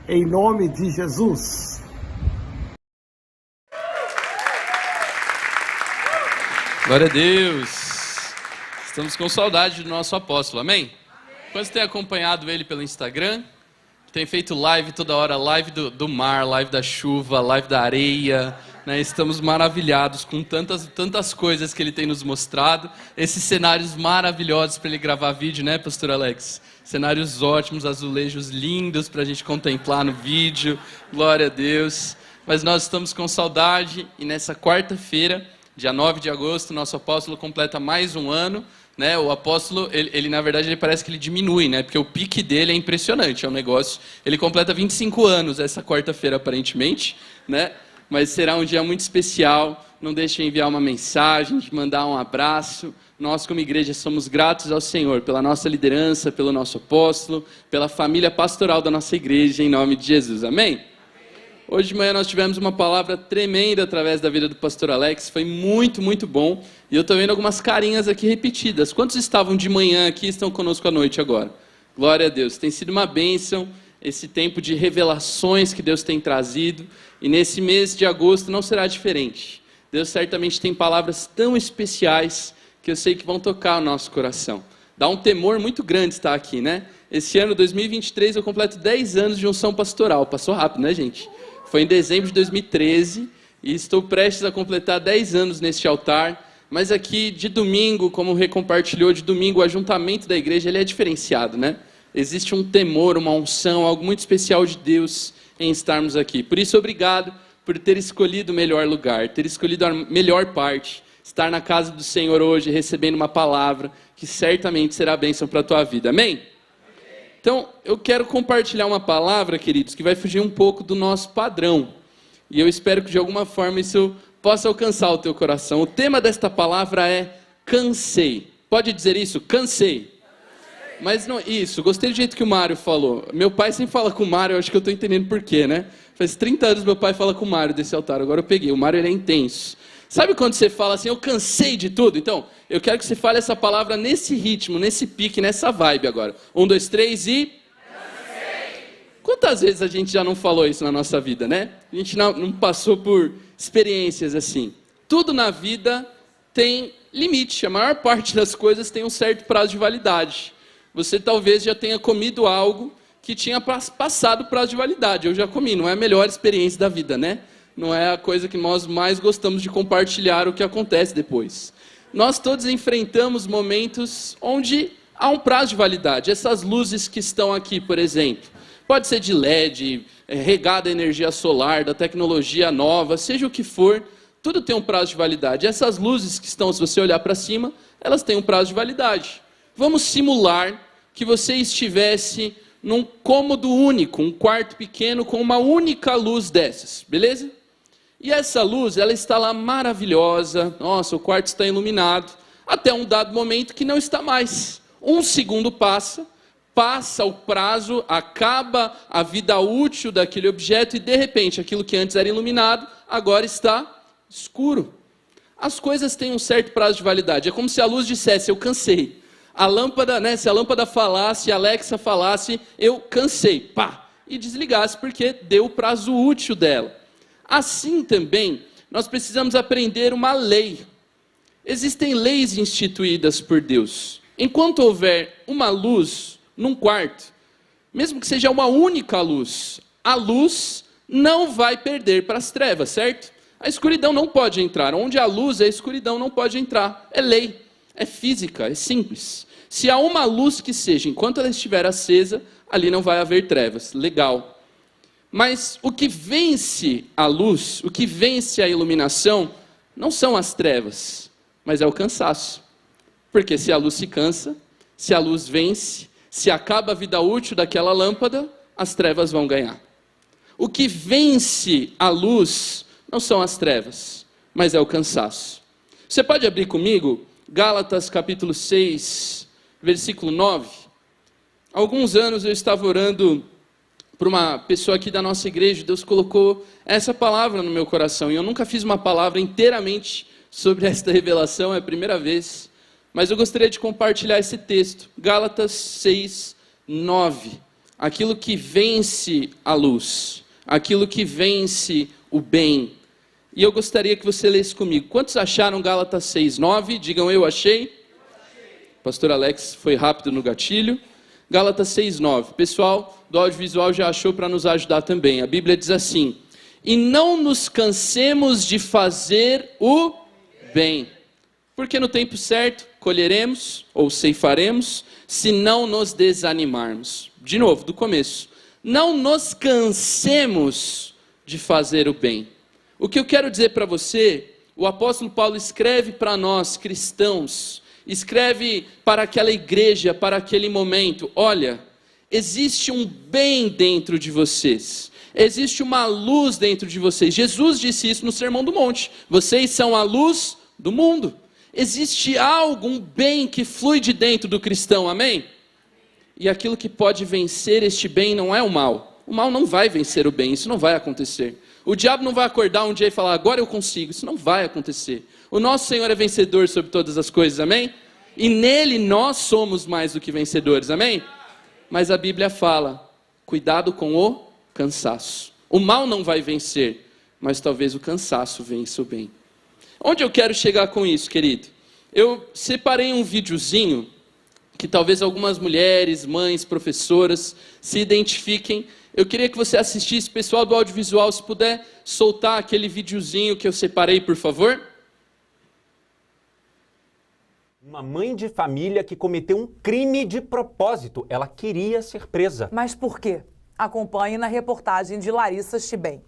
em nome de Jesus. Glória a Deus. Estamos com saudade do nosso apóstolo, amém? Quantos têm acompanhado ele pelo Instagram? Tem feito live toda hora, live do mar, live da chuva, live da areia, né? Estamos maravilhados com tantas coisas que ele tem nos mostrado. Esses cenários maravilhosos para ele gravar vídeo, né, pastor Alex? Cenários ótimos, azulejos lindos para a gente contemplar no vídeo. Glória a Deus. Mas nós estamos com saudade e nessa quarta-feira, dia 9 de agosto, nosso apóstolo completa mais um ano. Né, o apóstolo, ele na verdade, ele parece que ele diminui, né, porque o pique dele é impressionante, é um negócio, ele completa 25 anos essa quarta-feira, aparentemente, né, mas será um dia muito especial, não deixe de enviar uma mensagem, de mandar um abraço. Nós como igreja somos gratos ao Senhor pela nossa liderança, pelo nosso apóstolo, pela família pastoral da nossa igreja, em nome de Jesus, amém? Hoje de manhã nós tivemos uma palavra tremenda através da vida do pastor Alex, foi muito, muito bom. E eu estou vendo algumas carinhas aqui repetidas. Quantos estavam de manhã aqui e estão conosco à noite agora? Glória a Deus. Tem sido uma bênção esse tempo de revelações que Deus tem trazido. E nesse mês de agosto não será diferente. Deus certamente tem palavras tão especiais que eu sei que vão tocar o nosso coração. Dá um temor muito grande estar aqui, né? Esse ano, 2023, eu completo 10 anos de unção pastoral. Passou rápido, né, gente? Foi em dezembro de 2013 e estou prestes a completar 10 anos neste altar. Mas aqui, de domingo, como recompartilhou, de domingo, o ajuntamento da igreja ele é diferenciado, né? Existe um temor, uma unção, algo muito especial de Deus em estarmos aqui. Por isso, obrigado por ter escolhido o melhor lugar, ter escolhido a melhor parte, estar na casa do Senhor hoje, recebendo uma palavra que certamente será bênção para a tua vida. Amém? Então, eu quero compartilhar uma palavra, queridos, que vai fugir um pouco do nosso padrão. E eu espero que, de alguma forma, isso possa alcançar o teu coração. O tema desta palavra é cansei. Pode dizer isso? Cansei. Mas não, isso, gostei do jeito que o Mário falou. Meu pai sempre fala com o Mário, eu acho que eu estou entendendo por quê, né? Faz 30 anos meu pai fala com o Mário desse altar, agora eu peguei. O Mário ele é intenso. Sabe quando você fala assim, eu cansei de tudo? Então, eu quero que você fale essa palavra nesse ritmo, nesse pique, nessa vibe agora. 1, 2, 3 e... cansei. Quantas vezes a gente já não falou isso na nossa vida, né? A gente não passou por experiências assim. Tudo na vida tem limite. A maior parte das coisas tem um certo prazo de validade. Você talvez já tenha comido algo que tinha passado o prazo de validade. Eu já comi, não é a melhor experiência da vida, né? Não é a coisa que nós mais gostamos de compartilhar o que acontece depois. Nós todos enfrentamos momentos onde há um prazo de validade. Essas luzes que estão aqui, por exemplo, pode ser de LED, regada a energia solar, da tecnologia nova, seja o que for, tudo tem um prazo de validade. Essas luzes que estão, se você olhar para cima, elas têm um prazo de validade. Vamos simular que você estivesse num cômodo único, um quarto pequeno com uma única luz dessas, beleza? E essa luz, ela está lá maravilhosa, nossa, o quarto está iluminado, até um dado momento que não está mais. Um segundo passa o prazo, acaba a vida útil daquele objeto e, de repente, aquilo que antes era iluminado, agora está escuro. As coisas têm um certo prazo de validade. É como se a luz dissesse, eu cansei. A lâmpada, né, se a lâmpada falasse, a Alexa falasse, eu cansei, pá, e desligasse, porque deu o prazo útil dela. Assim também, nós precisamos aprender uma lei. Existem leis instituídas por Deus. Enquanto houver uma luz num quarto, mesmo que seja uma única luz, a luz não vai perder para as trevas, certo? A escuridão não pode entrar. Onde há luz, a escuridão não pode entrar. É lei, é física, é simples. Se há uma luz que seja, enquanto ela estiver acesa, ali não vai haver trevas. Legal. Mas o que vence a luz, o que vence a iluminação, não são as trevas, mas é o cansaço. Porque se a luz se cansa, se a luz vence, se acaba a vida útil daquela lâmpada, as trevas vão ganhar. O que vence a luz não são as trevas, mas é o cansaço. Você pode abrir comigo Gálatas capítulo 6, versículo 9. Há alguns anos eu estava orando por uma pessoa aqui da nossa igreja, Deus colocou essa palavra no meu coração, e eu nunca fiz uma palavra inteiramente sobre esta revelação, é a primeira vez, mas eu gostaria de compartilhar esse texto, Gálatas 6, 9. aquilo que vence a luz, aquilo que vence o bem. E eu gostaria que você lesse comigo. Quantos acharam Gálatas 6:9? Digam eu achei. Pastor Alex foi rápido no gatilho. Gálatas 6:9. Pessoal do audiovisual já achou para nos ajudar também. A Bíblia diz assim: e não nos cansemos de fazer o bem, porque no tempo certo colheremos ou ceifaremos, se não nos desanimarmos. De novo, do começo. Não nos cansemos de fazer o bem. O que eu quero dizer para você, o apóstolo Paulo escreve para nós cristãos, escreve para aquela igreja, para aquele momento: olha, existe um bem dentro de vocês, existe uma luz dentro de vocês. Jesus disse isso no Sermão do Monte: vocês são a luz do mundo. Existe algo, um bem que flui de dentro do cristão, amém? E aquilo que pode vencer este bem não é o mal. O mal não vai vencer o bem, isso não vai acontecer. O diabo não vai acordar um dia e falar: agora eu consigo. Isso não vai acontecer. O nosso Senhor é vencedor sobre todas as coisas, amém? E nele nós somos mais do que vencedores, amém? Mas a Bíblia fala: cuidado com o cansaço. O mal não vai vencer, mas talvez o cansaço vença o bem. Onde eu quero chegar com isso, querido? Eu separei um videozinho que talvez algumas mulheres, mães, professoras se identifiquem. Eu queria que você assistisse, pessoal do audiovisual, se puder soltar aquele videozinho que eu separei, por favor. Uma mãe de família que cometeu um crime de propósito. Ela queria ser presa. Mas por quê? Acompanhe na reportagem de Larissa Chibem.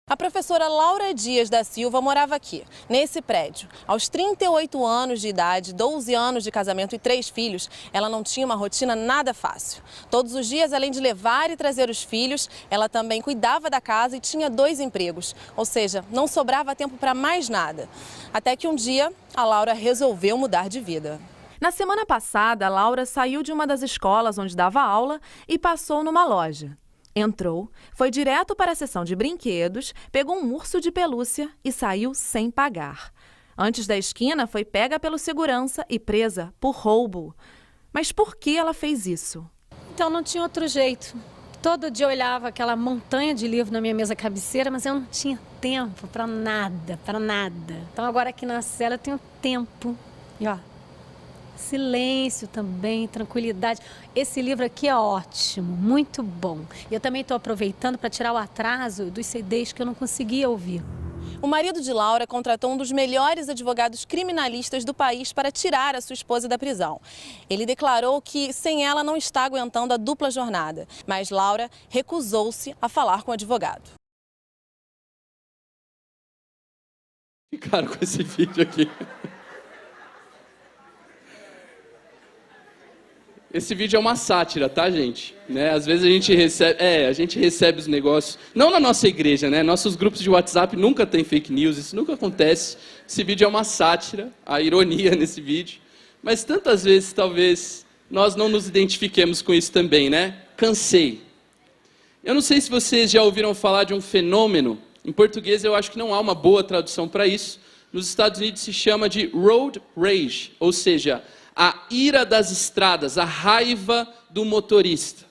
A professora Laura Dias da Silva morava aqui, nesse prédio. Aos 38 anos de idade, 12 anos de casamento e 3 filhos, ela não tinha uma rotina nada fácil. Todos os dias, além de levar e trazer os filhos, ela também cuidava da casa e tinha 2 empregos. Ou seja, não sobrava tempo para mais nada. Até que um dia, a Laura resolveu mudar de vida. Na semana passada, a Laura saiu de uma das escolas onde dava aula e passou numa loja. Entrou, foi direto para a seção de brinquedos, pegou um urso de pelúcia e saiu sem pagar. Antes da esquina, foi pega pelo segurança e presa por roubo. Mas por que ela fez isso? Então não tinha outro jeito. Todo dia eu olhava aquela montanha de livro na minha mesa cabeceira, mas eu não tinha tempo para nada, para nada. Então agora aqui na cela eu tenho tempo. E ó, silêncio também, tranquilidade. Esse livro aqui é ótimo, muito bom. E eu também estou aproveitando para tirar o atraso dos CDs que eu não conseguia ouvir. O marido de Laura contratou um dos melhores advogados criminalistas do país para tirar a sua esposa da prisão. Ele declarou que sem ela não está aguentando a dupla jornada, mas Laura recusou-se a falar com o advogado. Ficaram com esse vídeo aqui. Esse vídeo é uma sátira, tá, gente? Né? Às vezes a gente recebe os negócios, não na nossa igreja, né? Nossos grupos de WhatsApp nunca tem fake news, isso nunca acontece. Esse vídeo é uma sátira, a ironia nesse vídeo. Mas tantas vezes, talvez, nós não nos identifiquemos com isso também, né? Cansei. Eu não sei se vocês já ouviram falar de um fenômeno, em português eu acho que não há uma boa tradução para isso. Nos Estados Unidos se chama de road rage, ou seja, a ira das estradas, a raiva do motorista.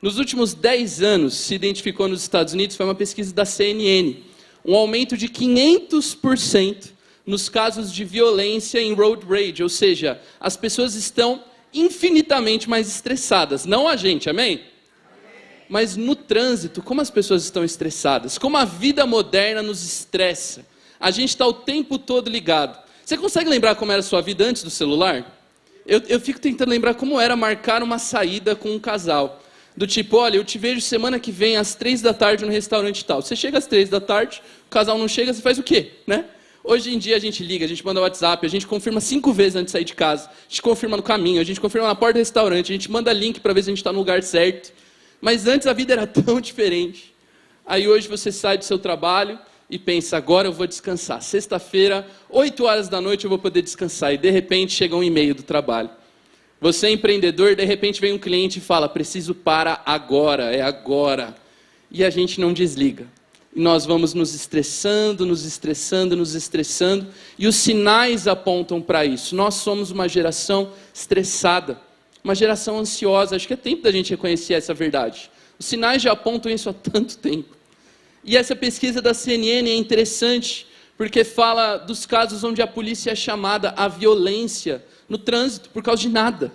Nos últimos 10 anos, se identificou nos Estados Unidos, foi uma pesquisa da CNN, um aumento de 500% nos casos de violência em road rage, ou seja, as pessoas estão infinitamente mais estressadas, não a gente, amém? Mas no trânsito, como as pessoas estão estressadas, como a vida moderna nos estressa, a gente está o tempo todo ligado. Você consegue lembrar como era a sua vida antes do celular? Eu fico tentando lembrar como era marcar uma saída com um casal. Do tipo, olha, eu te vejo semana que vem às 3 da tarde no restaurante tal. Você chega às 3 da tarde, o casal não chega, você faz o quê? Né? Hoje em dia a gente liga, a gente manda WhatsApp, a gente confirma 5 vezes antes de sair de casa. A gente confirma no caminho, a gente confirma na porta do restaurante, a gente manda link para ver se a gente está no lugar certo. Mas antes a vida era tão diferente. Aí hoje você sai do seu trabalho e pensa, agora eu vou descansar. Sexta-feira, 8 horas da noite eu vou poder descansar. E de repente chega um e-mail do trabalho. Você é empreendedor, de repente vem um cliente e fala, preciso para agora, é agora. E a gente não desliga. E nós vamos nos estressando, nos estressando, nos estressando. E os sinais apontam para isso. Nós somos uma geração estressada. uma geração ansiosa. Acho que é tempo da gente reconhecer essa verdade. Os sinais já apontam isso há tanto tempo. E essa pesquisa da CNN é interessante, porque fala dos casos onde a polícia é chamada à violência no trânsito por causa de nada.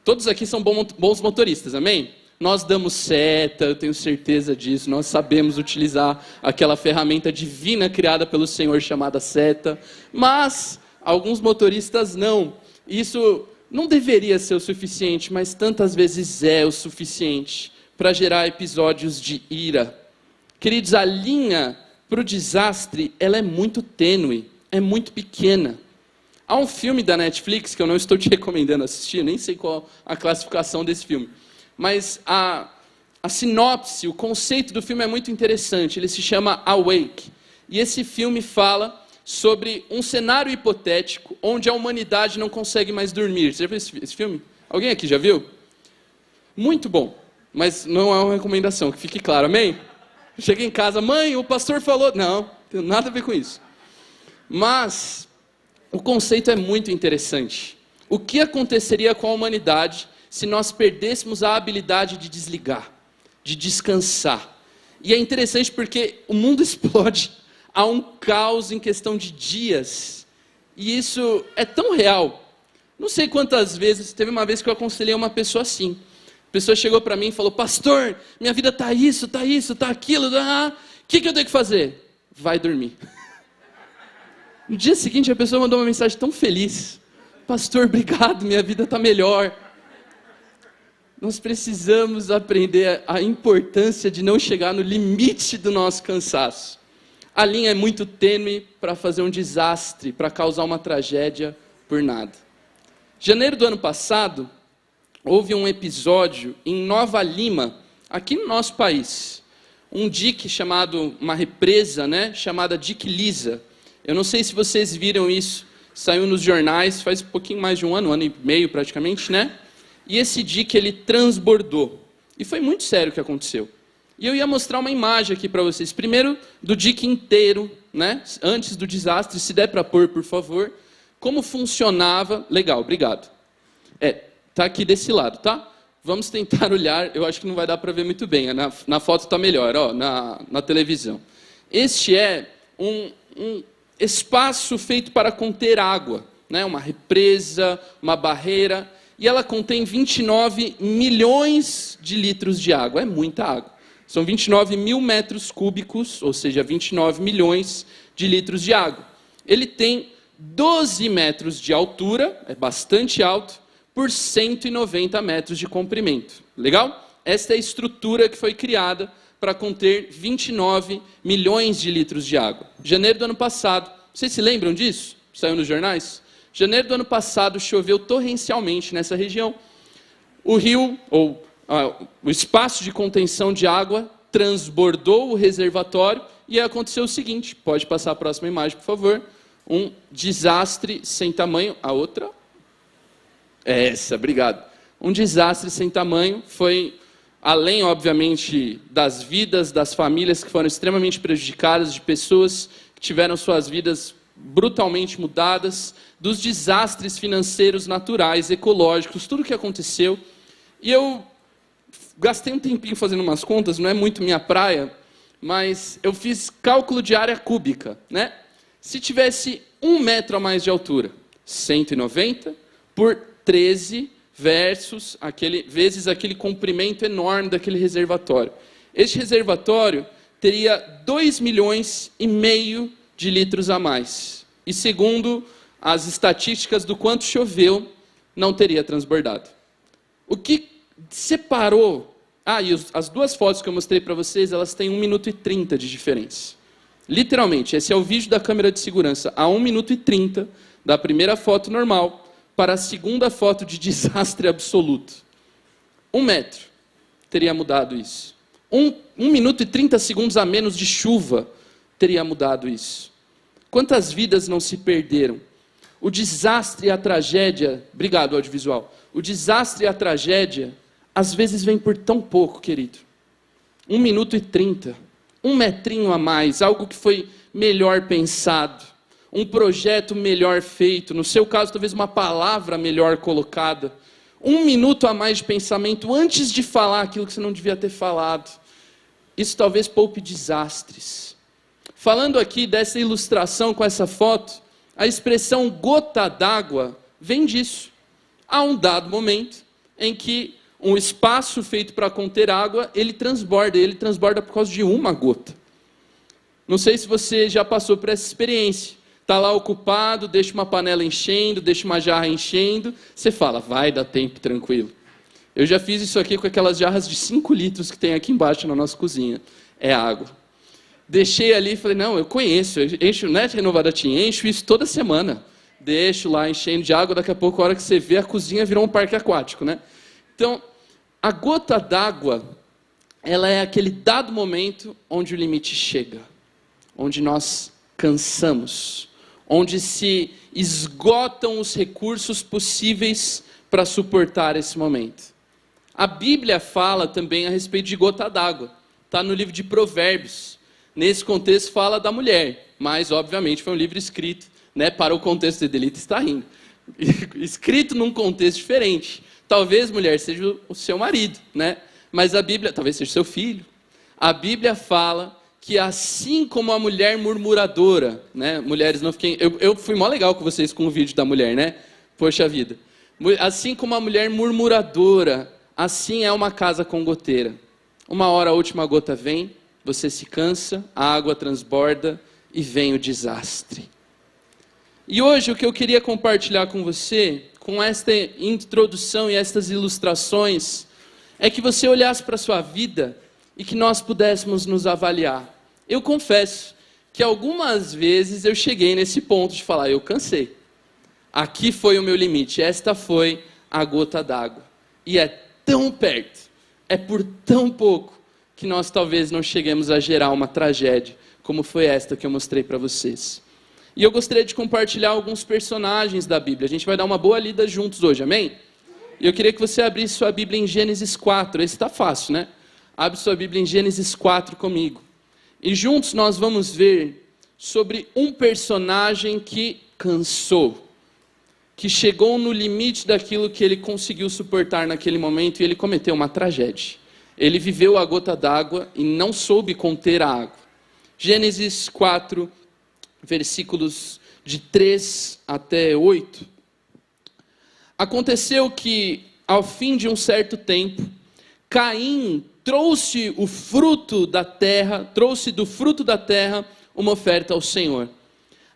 Todos aqui são bons motoristas, amém? Nós damos seta, eu tenho certeza disso, nós sabemos utilizar aquela ferramenta divina criada pelo Senhor chamada seta, mas alguns motoristas não. Isso não deveria ser o suficiente, mas tantas vezes é o suficiente para gerar episódios de ira. Queridos, a linha para o desastre, ela é muito tênue, é muito pequena. Há um filme da Netflix, que eu não estou te recomendando assistir, nem sei qual a classificação desse filme, mas a sinopse, o conceito do filme é muito interessante, ele se chama Awake. E esse filme fala sobre um cenário hipotético onde a humanidade não consegue mais dormir. Você já viu esse filme? Alguém aqui já viu? Muito bom, mas não é uma recomendação, que fique claro, amém? Chega em casa, mãe, o pastor falou... Não, não tem nada a ver com isso. Mas o conceito é muito interessante. O que aconteceria com a humanidade se nós perdêssemos a habilidade de desligar, de descansar? E é interessante porque o mundo explode. Há um caos em questão de dias. E isso é tão real. Não sei quantas vezes, teve uma vez que eu aconselhei uma pessoa assim. A pessoa chegou para mim e falou, pastor, minha vida está isso, está aquilo, o que eu tenho que fazer? Vai dormir. No dia seguinte a pessoa mandou uma mensagem tão feliz. Pastor, obrigado, minha vida está melhor. Nós precisamos aprender a importância de não chegar no limite do nosso cansaço. A linha é muito tênue para fazer um desastre, para causar uma tragédia por nada. Janeiro do ano passado, houve um episódio em Nova Lima, aqui no nosso país. Um dique chamado, uma represa, chamada Dique Lisa. Eu não sei se vocês viram isso, saiu nos jornais faz um pouquinho mais de um ano e meio praticamente, E esse dique, ele transbordou. E foi muito sério o que aconteceu. E eu ia mostrar uma imagem aqui para vocês. Primeiro, do dique inteiro, antes do desastre, se der para pôr, por favor. Como funcionava. Legal, obrigado. Tá aqui desse lado, tá? Vamos tentar olhar, eu acho que não vai dar para ver muito bem. Na foto está melhor, na televisão. Este é um espaço feito para conter água, uma represa, uma barreira, e ela contém 29 milhões de litros de água. É muita água. São 29 mil metros cúbicos, ou seja, 29 milhões de litros de água. Ele tem 12 metros de altura, é bastante alto, por 190 metros de comprimento. Legal? Esta é a estrutura que foi criada para conter 29 milhões de litros de água. Janeiro do ano passado, vocês se lembram disso? Saiu nos jornais? Janeiro do ano passado choveu torrencialmente nessa região. O rio, o espaço de contenção de água, transbordou o reservatório e aconteceu o seguinte, pode passar a próxima imagem, por favor, um desastre sem tamanho. A outra? Essa, obrigado. Um desastre sem tamanho, foi além, obviamente, das vidas das famílias que foram extremamente prejudicadas, de pessoas que tiveram suas vidas brutalmente mudadas, dos desastres financeiros, naturais, ecológicos, tudo o que aconteceu. E eu gastei um tempinho fazendo umas contas, não é muito minha praia, mas eu fiz cálculo de área cúbica, Se tivesse 1 metro a mais de altura, 190 por 13 vezes aquele comprimento enorme daquele reservatório. Este reservatório teria 2,5 milhões de litros a mais. E segundo as estatísticas do quanto choveu, não teria transbordado. O que separou... e as duas fotos que eu mostrei para vocês, elas têm 1 minuto e 30 de diferença. Literalmente, esse é o vídeo da câmera de segurança. A 1 minuto e 30 da primeira foto normal para a segunda foto de desastre absoluto. 1 metro teria mudado isso. 1 minuto e 30 segundos a menos de chuva teria mudado isso. Quantas vidas não se perderam? O desastre e a tragédia... Obrigado, audiovisual. O desastre e a tragédia, às vezes, vem por tão pouco, querido. 1 minuto e 30. 1 metrinho a mais, algo que foi melhor pensado. Um projeto melhor feito. No seu caso, talvez uma palavra melhor colocada. 1 minuto a mais de pensamento antes de falar aquilo que você não devia ter falado. Isso talvez poupe desastres. Falando aqui dessa ilustração com essa foto, a expressão gota d'água vem disso. Há um dado momento em que um espaço feito para conter água, ele transborda por causa de uma gota. Não sei se você já passou por essa experiência. Está lá ocupado, deixa uma panela enchendo, deixa uma jarra enchendo, você fala, vai dar tempo, tranquilo. Eu já fiz isso aqui com aquelas jarras de 5 litros que tem aqui embaixo na nossa cozinha. É água. Deixei ali e falei, não, eu conheço, eu encho, não é Renovada Team, encho isso toda semana. Deixo lá enchendo de água, daqui a pouco, a hora que você vê, a cozinha virou um parque aquático, né? Então, a gota d'água, ela é aquele dado momento onde o limite chega, onde nós cansamos, onde se esgotam os recursos possíveis para suportar esse momento. A Bíblia fala também a respeito de gota d'água, está no livro de Provérbios. Nesse contexto fala da mulher, mas obviamente foi um livro escrito, né, para o contexto de Delita está rindo, escrito num contexto diferente. Talvez, mulher, seja o seu marido, né? Mas a Bíblia, talvez seja seu filho. A Bíblia fala que assim como a mulher murmuradora, né? Mulheres, não fiquem... Eu fui mó legal com vocês com o vídeo da mulher, né? Poxa vida. Assim como a mulher murmuradora, assim é uma casa com goteira. Uma hora a última gota vem, você se cansa, a água transborda e vem o desastre. E hoje o que eu queria compartilhar com você, com esta introdução e estas ilustrações, é que você olhasse para a sua vida e que nós pudéssemos nos avaliar. Eu confesso que algumas vezes eu cheguei nesse ponto de falar, eu cansei. Aqui foi o meu limite, esta foi a gota d'água. E é tão perto, é por tão pouco, que nós talvez não cheguemos a gerar uma tragédia, como foi esta que eu mostrei para vocês. E eu gostaria de compartilhar alguns personagens da Bíblia. A gente vai dar uma boa lida juntos hoje, amém? E eu queria que você abrisse sua Bíblia em Gênesis 4. Esse está fácil, né? Abre sua Bíblia em Gênesis 4 comigo. E juntos nós vamos ver sobre um personagem que cansou, que chegou no limite daquilo que ele conseguiu suportar naquele momento e ele cometeu uma tragédia. Ele viveu a gota d'água e não soube conter a água. Gênesis 4, versículos de 3 até 8. Aconteceu que, ao fim de um certo tempo, Caim trouxe do fruto da terra uma oferta ao Senhor.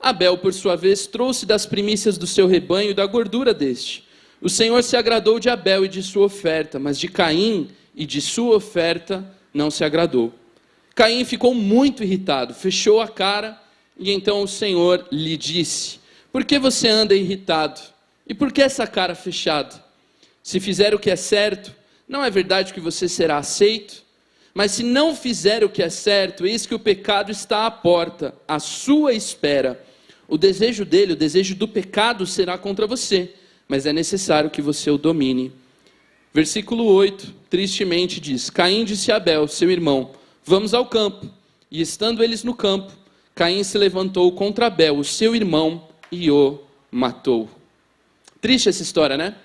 Abel, por sua vez, trouxe das primícias do seu rebanho e da gordura deste. O Senhor se agradou de Abel e de sua oferta, mas de Caim e de sua oferta não se agradou. Caim ficou muito irritado, fechou a cara, e então o Senhor lhe disse, por que você anda irritado? E por que essa cara fechada? Se fizer o que é certo, não é verdade que você será aceito? Mas se não fizer o que é certo, eis que o pecado está à porta, à sua espera. O desejo dele, o desejo do pecado será contra você, mas é necessário que você o domine. Versículo 8, tristemente diz, Caim disse a Abel, seu irmão, vamos ao campo. E estando eles no campo, Caim se levantou contra Abel, o seu irmão, e o matou. Triste essa história, né?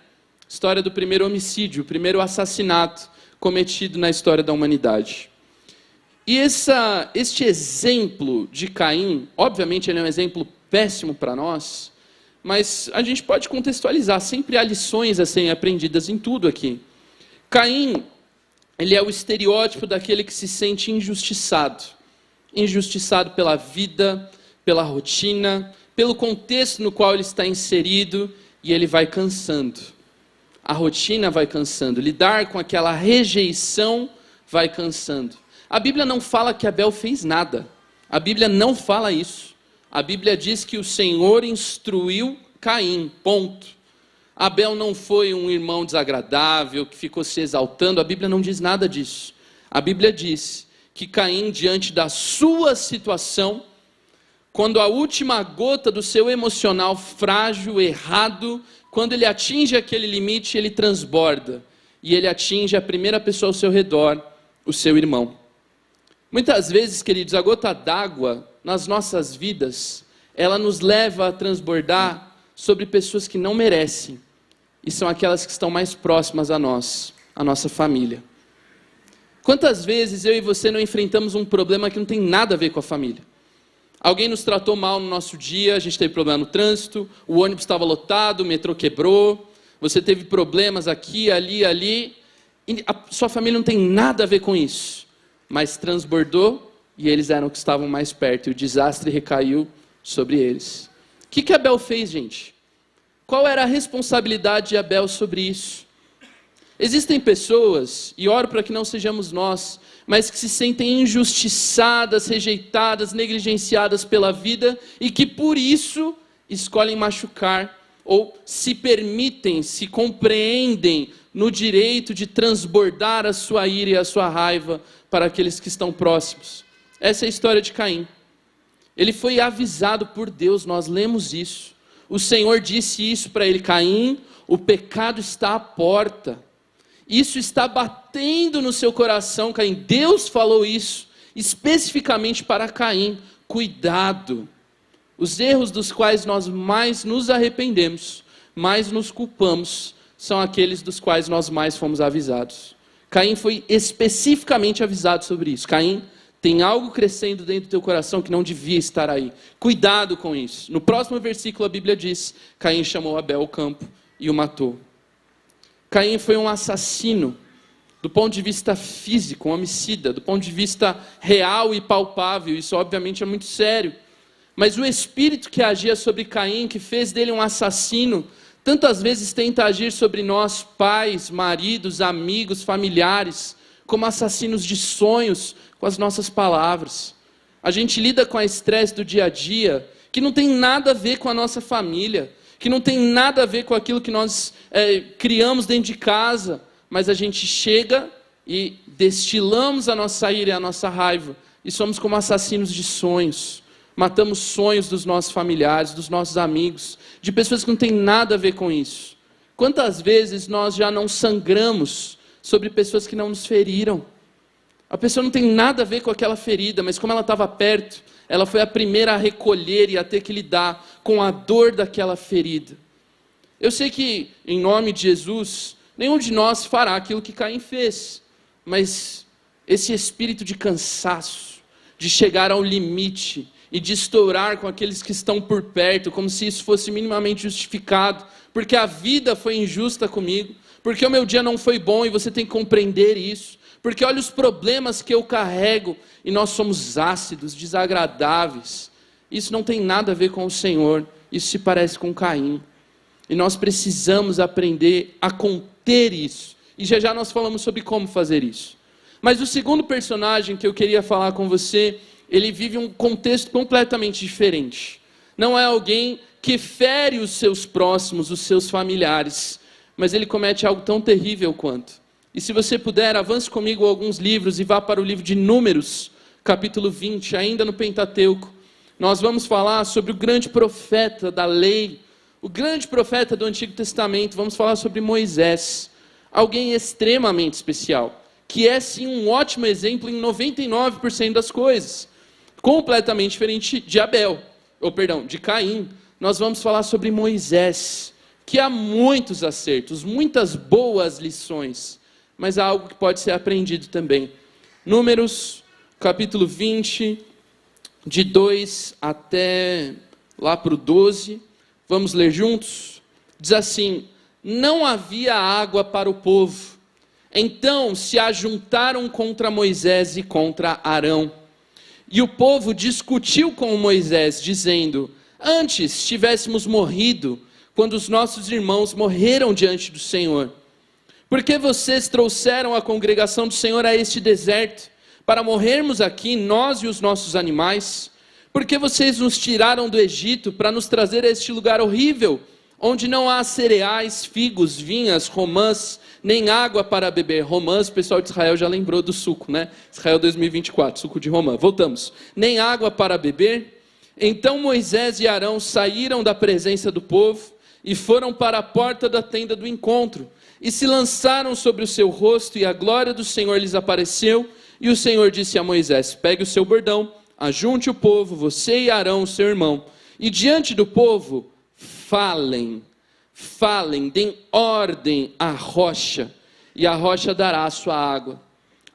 História do primeiro homicídio, o primeiro assassinato cometido na história da humanidade. E este exemplo de Caim, obviamente ele é um exemplo péssimo para nós, mas a gente pode contextualizar, sempre há lições a serem aprendidas em tudo aqui. Caim, ele é o estereótipo daquele que se sente injustiçado. Injustiçado pela vida, pela rotina, pelo contexto no qual ele está inserido, e ele vai cansando. A rotina vai cansando, lidar com aquela rejeição vai cansando. A Bíblia não fala que Abel fez nada. A Bíblia não fala isso. A Bíblia diz que o Senhor instruiu Caim, ponto. Abel não foi um irmão desagradável, que ficou se exaltando. A Bíblia não diz nada disso. A Bíblia diz que Caim, diante da sua situação, quando a última gota do seu emocional frágil, errado, quando ele atinge aquele limite, ele transborda. E ele atinge a primeira pessoa ao seu redor, o seu irmão. Muitas vezes, queridos, a gota d'água nas nossas vidas, ela nos leva a transbordar sobre pessoas que não merecem. e são aquelas que estão mais próximas a nós, a nossa família. Quantas vezes eu e você não enfrentamos um problema que não tem nada a ver com a família? Alguém nos tratou mal no nosso dia, a gente teve problema no trânsito, o ônibus estava lotado, o metrô quebrou, você teve problemas aqui, ali, e a sua família não tem nada a ver com isso, mas transbordou e eles eram que estavam mais perto, e o desastre recaiu sobre eles. O que Abel fez, gente? Qual era a responsabilidade de Abel sobre isso? Existem pessoas, e oro para que não sejamos nós, mas que se sentem injustiçadas, rejeitadas, negligenciadas pela vida e que por isso escolhem machucar ou se permitem, se compreendem no direito de transbordar a sua ira e a sua raiva para aqueles que estão próximos. Essa é a história de Caim. Ele foi avisado por Deus, nós lemos isso. O Senhor disse isso para ele: Caim, o pecado está à porta. Isso está batendo no seu coração, Caim. Deus falou isso especificamente para Caim. Cuidado. Os erros dos quais nós mais nos arrependemos, mais nos culpamos, são aqueles dos quais nós mais fomos avisados. Caim foi especificamente avisado sobre isso. Caim, tem algo crescendo dentro do teu coração que não devia estar aí. Cuidado com isso. No próximo versículo a Bíblia diz: Caim chamou Abel ao campo e o matou. Caim foi um assassino, do ponto de vista físico, um homicida, do ponto de vista real e palpável. Isso obviamente é muito sério. Mas o espírito que agia sobre Caim, que fez dele um assassino, tantas vezes tenta agir sobre nós, pais, maridos, amigos, familiares, como assassinos de sonhos, com as nossas palavras. A gente lida com a estresse do dia a dia, que não tem nada a ver com a nossa família, que não tem nada a ver com aquilo que nós criamos dentro de casa, mas a gente chega e destilamos a nossa ira e a nossa raiva, e somos como assassinos de sonhos. Matamos sonhos dos nossos familiares, dos nossos amigos, de pessoas que não têm nada a ver com isso. Quantas vezes nós já não sangramos sobre pessoas que não nos feriram? A pessoa não tem nada a ver com aquela ferida, mas como ela estava perto, ela foi a primeira a recolher e a ter que lidar com a dor daquela ferida. Eu sei que, em nome de Jesus, nenhum de nós fará aquilo que Caim fez, mas esse espírito de cansaço, de chegar ao limite e de estourar com aqueles que estão por perto, como se isso fosse minimamente justificado, porque a vida foi injusta comigo, porque o meu dia não foi bom e você tem que compreender isso, porque olha os problemas que eu carrego e nós somos ácidos, desagradáveis. Isso não tem nada a ver com o Senhor, isso se parece com Caim. E nós precisamos aprender a conter isso. E já já nós falamos sobre como fazer isso. Mas o segundo personagem que eu queria falar com você, ele vive um contexto completamente diferente. Não é alguém que fere os seus próximos, os seus familiares, mas ele comete algo tão terrível quanto. E se você puder, avance comigo alguns livros e vá para o livro de Números, capítulo 20, ainda no Pentateuco. Nós vamos falar sobre o grande profeta da lei, o grande profeta do Antigo Testamento. Vamos falar sobre Moisés, alguém extremamente especial, que é sim um ótimo exemplo em 99% das coisas, completamente diferente de Caim. Nós vamos falar sobre Moisés, que há muitos acertos, muitas boas lições, mas há algo que pode ser aprendido também. Números, capítulo 20, de 2 até lá para o 12, vamos ler juntos? Diz assim: não havia água para o povo, então se ajuntaram contra Moisés e contra Arão. E o povo discutiu com Moisés, dizendo: antes tivéssemos morrido, quando os nossos irmãos morreram diante do Senhor. Por que vocês trouxeram a congregação do Senhor a este deserto, para morrermos aqui, nós e os nossos animais? Por que vocês nos tiraram do Egito, para nos trazer a este lugar horrível, onde não há cereais, figos, vinhas, romãs, nem água para beber? Romãs, o pessoal de Israel já lembrou do suco, né? Israel 2024, suco de romã. Voltamos. Nem água para beber? Então Moisés e Arão saíram da presença do povo e foram para a porta da tenda do encontro, e se lançaram sobre o seu rosto, e a glória do Senhor lhes apareceu. E o Senhor disse a Moisés: pegue o seu bordão, ajunte o povo, você e Arão, seu irmão, e diante do povo falem falem, deem ordem à rocha, e a rocha dará a sua água.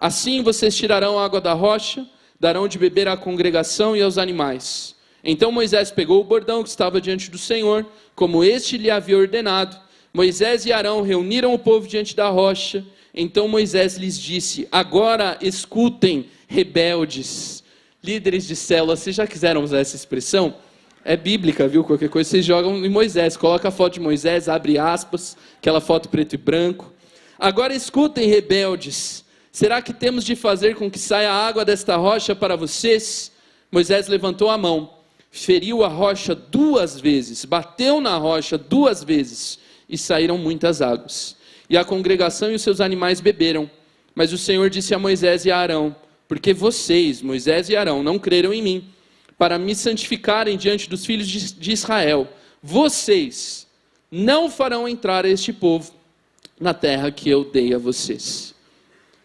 Assim vocês tirarão a água da rocha, darão de beber à congregação e aos animais. Então Moisés pegou o bordão que estava diante do Senhor, como este lhe havia ordenado. Moisés e Arão reuniram o povo diante da rocha. Então Moisés lhes disse: agora escutem, rebeldes. Líderes de célula, vocês já quiseram usar essa expressão? É bíblica, viu? Qualquer coisa vocês jogam em Moisés. Coloca a foto de Moisés, abre aspas, aquela foto preto e branco. Agora escutem, rebeldes. Será que temos de fazer com que saia a água desta rocha para vocês? Moisés levantou a mão, feriu a rocha 2 vezes, bateu na rocha 2 vezes, e saíram muitas águas. E a congregação e os seus animais beberam. Mas o Senhor disse a Moisés e a Arão: porque vocês, Moisés e Arão, não creram em mim, para me santificarem diante dos filhos de Israel, vocês não farão entrar este povo na terra que eu dei a vocês.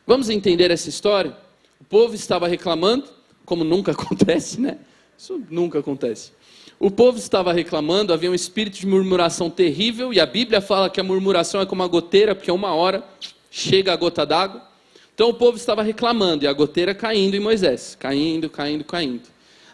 Vamos entender essa história? O povo estava reclamando, como nunca acontece, né? Isso nunca acontece. O povo estava reclamando, havia um espírito de murmuração terrível, e a Bíblia fala que a murmuração é como uma goteira, porque 1 hora chega a gota d'água. Então o povo estava reclamando, e a goteira caindo em Moisés, caindo.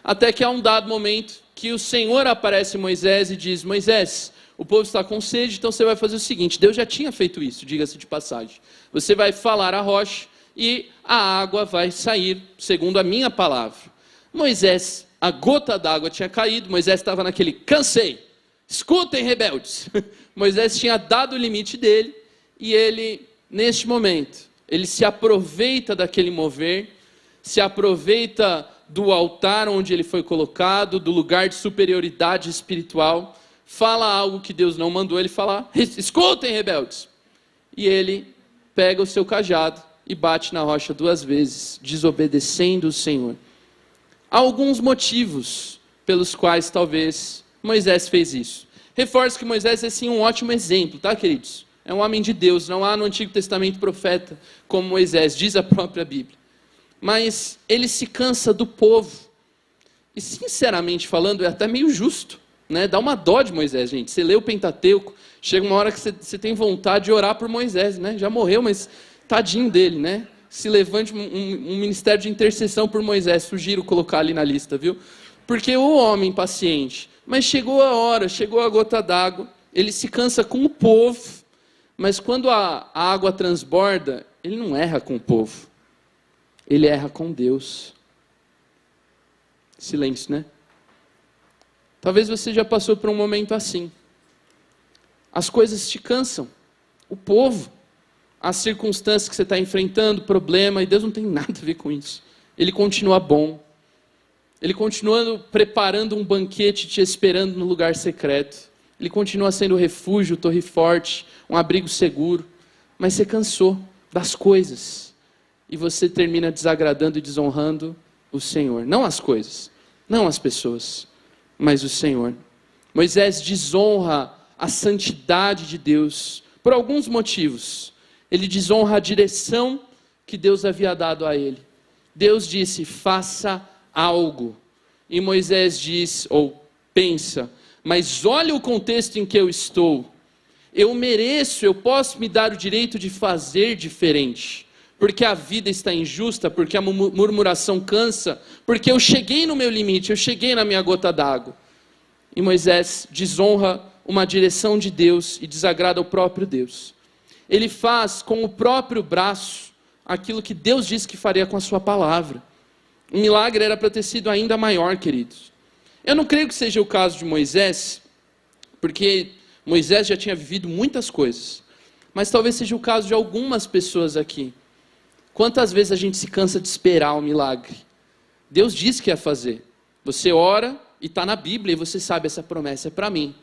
Até que há um dado momento que o Senhor aparece em Moisés e diz: Moisés, o povo está com sede, então você vai fazer o seguinte. Deus já tinha feito isso, diga-se de passagem. Você vai falar à rocha e a água vai sair, segundo a minha palavra. Moisés, a gota d'água tinha caído, Moisés estava naquele: cansei, escutem, rebeldes. Moisés tinha dado o limite dele, e ele, neste momento, ele se aproveita daquele mover, se aproveita do altar onde ele foi colocado, do lugar de superioridade espiritual, fala algo que Deus não mandou ele falar: escutem, rebeldes. E ele pega o seu cajado e bate na rocha 2 vezes, desobedecendo o Senhor. Há alguns motivos pelos quais talvez Moisés fez isso. Reforço que Moisés é sim um ótimo exemplo, tá, queridos? É um homem de Deus, não há no Antigo Testamento profeta como Moisés, diz a própria Bíblia. Mas ele se cansa do povo. E sinceramente falando, é até meio justo, né? Dá uma dó de Moisés, gente. Você lê o Pentateuco, chega uma hora que você tem vontade de orar por Moisés, né? Já morreu, mas tadinho dele, né? Se levante um ministério de intercessão por Moisés. Sugiro colocar ali na lista, viu? Porque o homem paciente. Mas chegou a hora, chegou a gota d'água. Ele se cansa com o povo. Mas quando a água transborda, ele não erra com o povo. Ele erra com Deus. Silêncio, né? Talvez você já passou por um momento assim. As coisas te cansam. O povo, as circunstâncias que você está enfrentando, problema, e Deus não tem nada a ver com isso. Ele continua bom. Ele continua preparando um banquete te esperando no lugar secreto. Ele continua sendo refúgio, torre forte, um abrigo seguro. Mas você cansou das coisas. E você termina desagradando e desonrando o Senhor. Não as coisas, não as pessoas, mas o Senhor. Moisés desonra a santidade de Deus por alguns motivos. Ele desonra a direção que Deus havia dado a ele. Deus disse: faça algo. E Moisés diz, ou pensa: mas olha o contexto em que eu estou. Eu mereço, eu posso me dar o direito de fazer diferente. Porque a vida está injusta, porque a murmuração cansa, porque eu cheguei no meu limite, eu cheguei na minha gota d'água. E Moisés desonra uma direção de Deus e desagrada o próprio Deus. Ele faz com o próprio braço aquilo que Deus disse que faria com a sua palavra. O milagre era para ter sido ainda maior, queridos. Eu não creio que seja o caso de Moisés, porque Moisés já tinha vivido muitas coisas. Mas talvez seja o caso de algumas pessoas aqui. Quantas vezes a gente se cansa de esperar o milagre? Deus disse que ia fazer. Você ora e está na Bíblia e você sabe, essa promessa é para mim.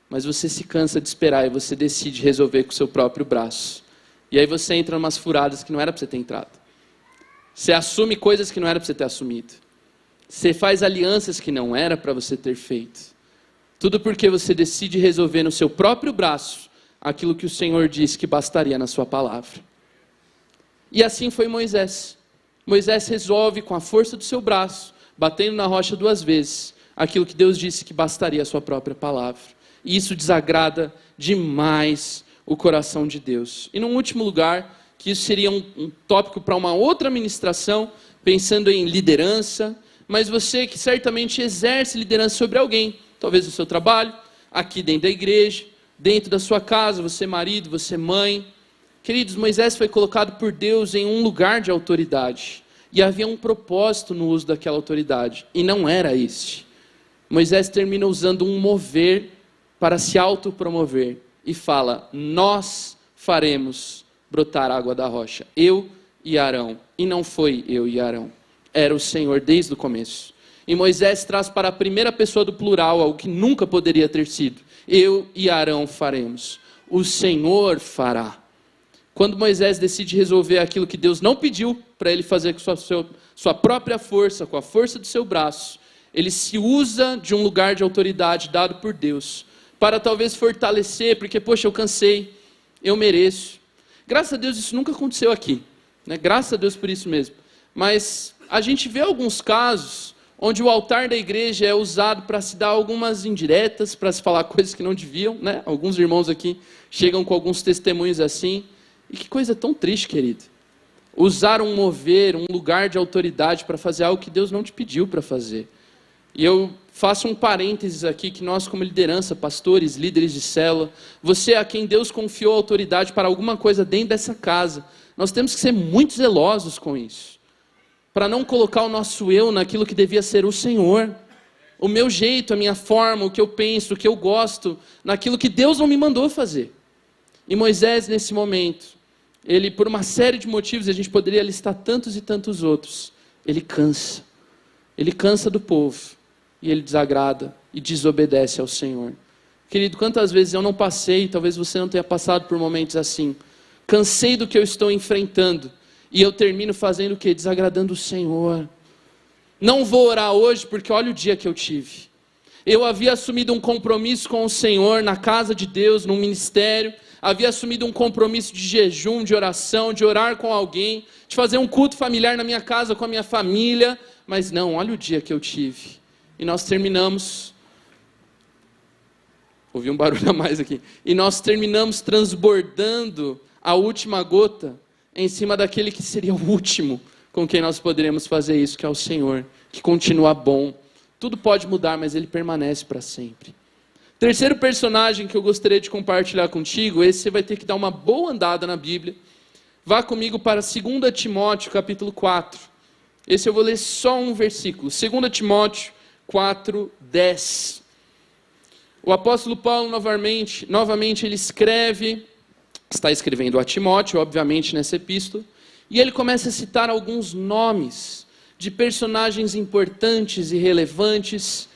Mas você se cansa de esperar e você decide resolver com o seu próprio braço. E aí você entra em umas furadas que não era para você ter entrado. Você assume coisas que não era para você ter assumido. Você faz alianças que não era para você ter feito. Tudo porque você decide resolver no seu próprio braço aquilo que o Senhor disse que bastaria na sua palavra. E assim foi Moisés. Moisés resolve com a força do seu braço, batendo na rocha 2 vezes, aquilo que Deus disse que bastaria a sua própria palavra. E isso desagrada demais o coração de Deus. E num último lugar, que isso seria um tópico para uma outra ministração, pensando em liderança, mas você que certamente exerce liderança sobre alguém, talvez no seu trabalho, aqui dentro da igreja, dentro da sua casa, você marido, você mãe. Queridos, Moisés foi colocado por Deus em um lugar de autoridade. E havia um propósito no uso daquela autoridade. E não era este. Moisés termina usando um mover para se autopromover. E fala, nós faremos brotar água da rocha. Eu e Arão. E não foi eu e Arão. Era o Senhor desde o começo. E Moisés traz para a primeira pessoa do plural algo que nunca poderia ter sido. Eu e Arão faremos. O Senhor fará. Quando Moisés decide resolver aquilo que Deus não pediu para ele fazer com sua própria força, com a força do seu braço, ele se usa de um lugar de autoridade dado por Deus, para talvez fortalecer, porque, poxa, eu cansei, eu mereço. Graças a Deus isso nunca aconteceu aqui, né? Graças a Deus por isso mesmo. Mas a gente vê alguns casos onde o altar da igreja é usado para se dar algumas indiretas, para se falar coisas que não deviam, né? Alguns irmãos aqui chegam com alguns testemunhos assim. E que coisa tão triste, querido. Usar um mover, um lugar de autoridade para fazer algo que Deus não te pediu para fazer. E eu faço um parênteses aqui, que nós como liderança, pastores, líderes de célula, você a quem Deus confiou autoridade para alguma coisa dentro dessa casa, nós temos que ser muito zelosos com isso. Para não colocar o nosso eu naquilo que devia ser o Senhor. O meu jeito, a minha forma, o que eu penso, o que eu gosto, naquilo que Deus não me mandou fazer. E Moisés, nesse momento, ele, por uma série de motivos, a gente poderia listar tantos e tantos outros, ele cansa. Ele cansa do povo. E ele desagrada e desobedece ao Senhor. Querido, quantas vezes eu não passei, talvez você não tenha passado por momentos assim. Cansei do que eu estou enfrentando. E eu termino fazendo o quê? Desagradando o Senhor. Não vou orar hoje porque olha o dia que eu tive. Eu havia assumido um compromisso com o Senhor na casa de Deus, num ministério. Havia assumido um compromisso de jejum, de oração, de orar com alguém, de fazer um culto familiar na minha casa com a minha família. Mas não, olha o dia que eu tive. E nós terminamos... Ouvi um barulho a mais aqui. E nós terminamos transbordando a última gota em cima daquele que seria o último com quem nós poderíamos fazer isso, que é o Senhor, que continua bom. Tudo pode mudar, mas Ele permanece para sempre. Terceiro personagem que eu gostaria de compartilhar contigo, esse você vai ter que dar uma boa andada na Bíblia. Vá comigo para 2 Timóteo, capítulo 4. Esse eu vou ler só um versículo. 2 Timóteo 4, 10. O apóstolo Paulo, novamente ele escreve, está escrevendo a Timóteo, obviamente, nessa epístola, e ele começa a citar alguns nomes de personagens importantes e relevantes,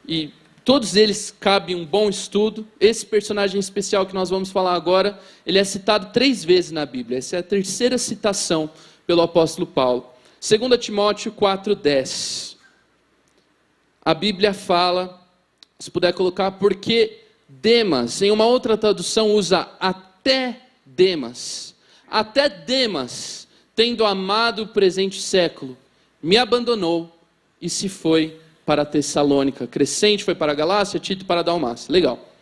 e todos eles cabem um bom estudo. Esse personagem especial que nós vamos falar agora, ele é citado 3 vezes na Bíblia. Essa é a terceira citação pelo apóstolo Paulo. 2 Timóteo 4,10. A Bíblia fala, se puder colocar, porque Demas, em uma outra tradução usa até Demas. Até Demas, tendo amado o presente século, me abandonou e se foi para Tessalônica. Crescente foi para a Galácia, Tito para a Dalmácia. Legal.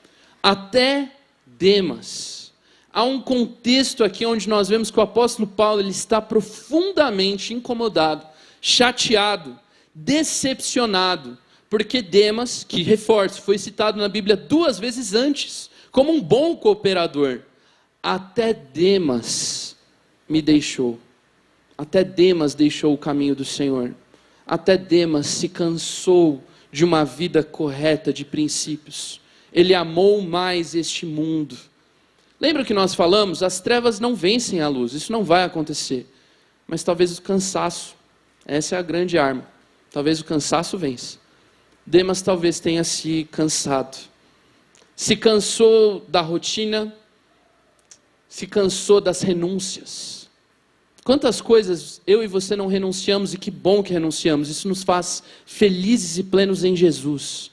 Até Demas. Há um contexto aqui onde nós vemos que o apóstolo Paulo ele está profundamente incomodado, chateado, decepcionado, porque Demas, que reforço, foi citado na Bíblia 2 vezes antes, como um bom cooperador. Até Demas me deixou. Até Demas deixou o caminho do Senhor. Até Demas se cansou de uma vida correta de princípios. Ele amou mais este mundo. Lembra que nós falamos? As trevas não vencem a luz. Isso não vai acontecer. Mas talvez o cansaço. Essa é a grande arma. Talvez o cansaço vença. Demas talvez tenha se cansado. Se cansou da rotina. Se cansou das renúncias. Quantas coisas eu e você não renunciamos e que bom que renunciamos. Isso nos faz felizes e plenos em Jesus.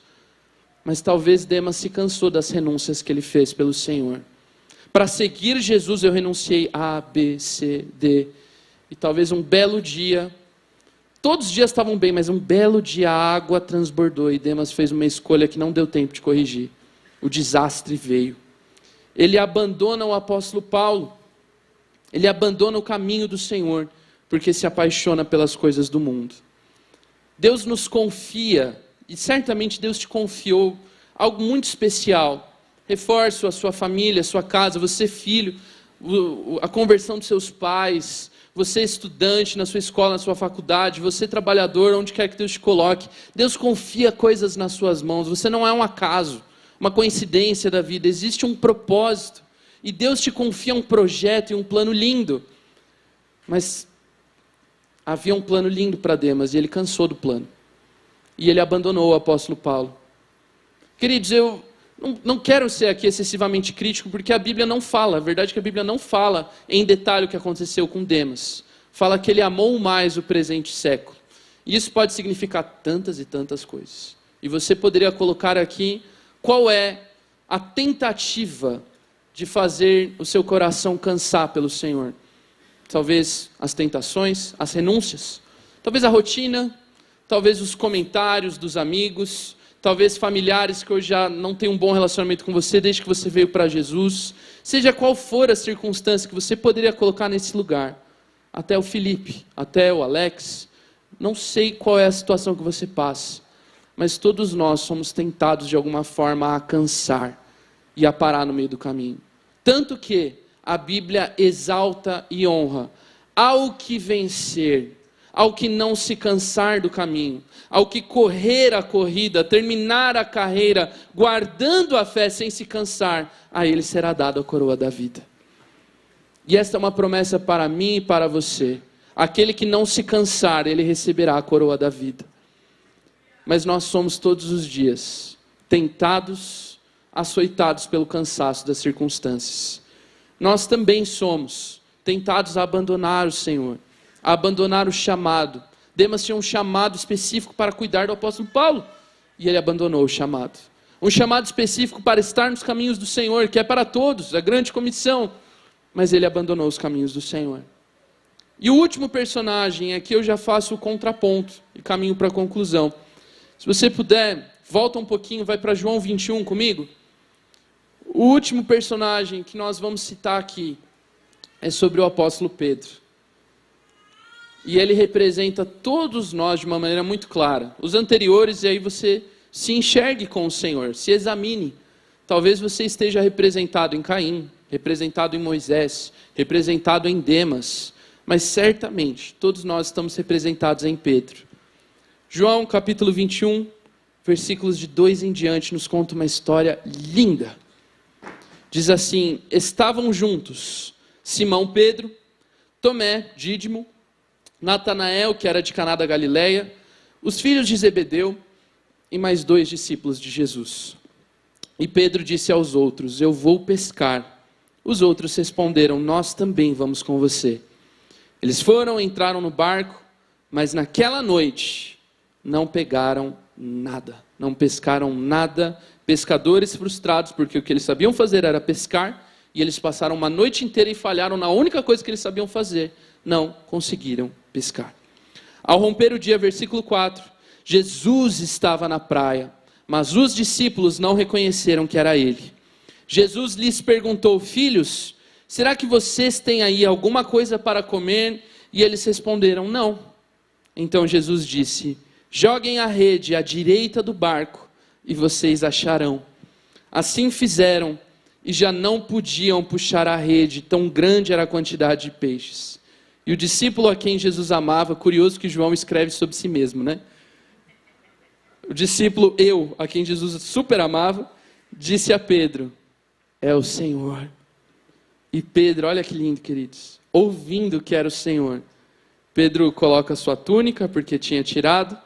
Mas talvez Demas se cansou das renúncias que ele fez pelo Senhor. Para seguir Jesus eu renunciei A, B, C, D. E talvez um belo dia, todos os dias estavam bem, mas um belo dia a água transbordou e Demas fez uma escolha que não deu tempo de corrigir. o desastre veio. Ele abandona o apóstolo Paulo, ele abandona o caminho do Senhor, porque se apaixona pelas coisas do mundo. Deus nos confia, e certamente Deus te confiou algo muito especial. Reforço a sua família, a sua casa, você filho, a conversão dos seus pais, você estudante na sua escola, na sua faculdade, você trabalhador, onde quer que Deus te coloque. Deus confia coisas nas suas mãos, você não é um acaso, uma coincidência da vida, existe um propósito. E Deus te confia um projeto e um plano lindo. Mas havia um plano lindo para Demas e ele cansou do plano. E ele abandonou o apóstolo Paulo. Queridos, eu não quero ser aqui excessivamente crítico, porque a Bíblia não fala, a verdade é que a Bíblia não fala em detalhe o que aconteceu com Demas. Fala que ele amou mais o presente século. E isso pode significar tantas e tantas coisas. E você poderia colocar aqui qual é a tentativa de fazer o seu coração cansar pelo Senhor. Talvez as tentações, as renúncias, talvez a rotina, talvez os comentários dos amigos, talvez familiares que hoje já não têm um bom relacionamento com você desde que você veio para Jesus. Seja qual for a circunstância que você poderia colocar nesse lugar, até o Felipe, até o Alex, não sei qual é a situação que você passa, mas todos nós somos tentados de alguma forma a cansar e a parar no meio do caminho. Tanto que a Bíblia exalta e honra ao que vencer, ao que não se cansar do caminho, ao que correr a corrida, terminar a carreira, guardando a fé sem se cansar, a ele será dada a coroa da vida. E esta é uma promessa para mim e para você. Aquele que não se cansar, ele receberá a coroa da vida. Mas nós somos todos os dias tentados, açoitados pelo cansaço das circunstâncias. Nós também somos tentados a abandonar o Senhor, a abandonar o chamado. Demas tinha um chamado específico para cuidar do apóstolo Paulo, e ele abandonou o chamado. Um chamado específico para estar nos caminhos do Senhor, que é para todos, a grande comissão, mas ele abandonou os caminhos do Senhor. E o último personagem, aqui eu já faço o contraponto e caminho para a conclusão. Se você puder, volta um pouquinho, vai para João 21 comigo. O último personagem que nós vamos citar aqui é sobre o apóstolo Pedro. E ele representa todos nós de uma maneira muito clara. Os anteriores, e aí você se enxergue com o Senhor, se examine. Talvez você esteja representado em Caim, representado em Moisés, representado em Demas, mas certamente todos nós estamos representados em Pedro. João capítulo 21, versículos de 2 em diante, nos conta uma história linda. Diz assim: estavam juntos Simão Pedro, Tomé, Dídimo, Natanael, que era de Caná da Galileia, os filhos de Zebedeu e mais 2 discípulos de Jesus. E Pedro disse aos outros: eu vou pescar. Os outros responderam: nós também vamos com você. Eles foram, entraram no barco, mas naquela noite não pegaram nada, não pescaram nada. Pescadores frustrados, porque o que eles sabiam fazer era pescar, e eles passaram uma noite inteira e falharam na única coisa que eles sabiam fazer. Não conseguiram pescar. Ao romper o dia, versículo 4, Jesus estava na praia, mas os discípulos não reconheceram que era ele. Jesus lhes perguntou: filhos, será que vocês têm aí alguma coisa para comer? E eles responderam: não. Então Jesus disse: joguem a rede à direita do barco e vocês acharão. Assim fizeram, e já não podiam puxar a rede, tão grande era a quantidade de peixes. E o discípulo a quem Jesus amava, curioso que João escreve sobre si mesmo, né? O discípulo, a quem Jesus super amava, disse a Pedro: é o Senhor. E Pedro, olha que lindo, queridos, ouvindo que era o Senhor, Pedro coloca sua túnica, porque tinha tirado,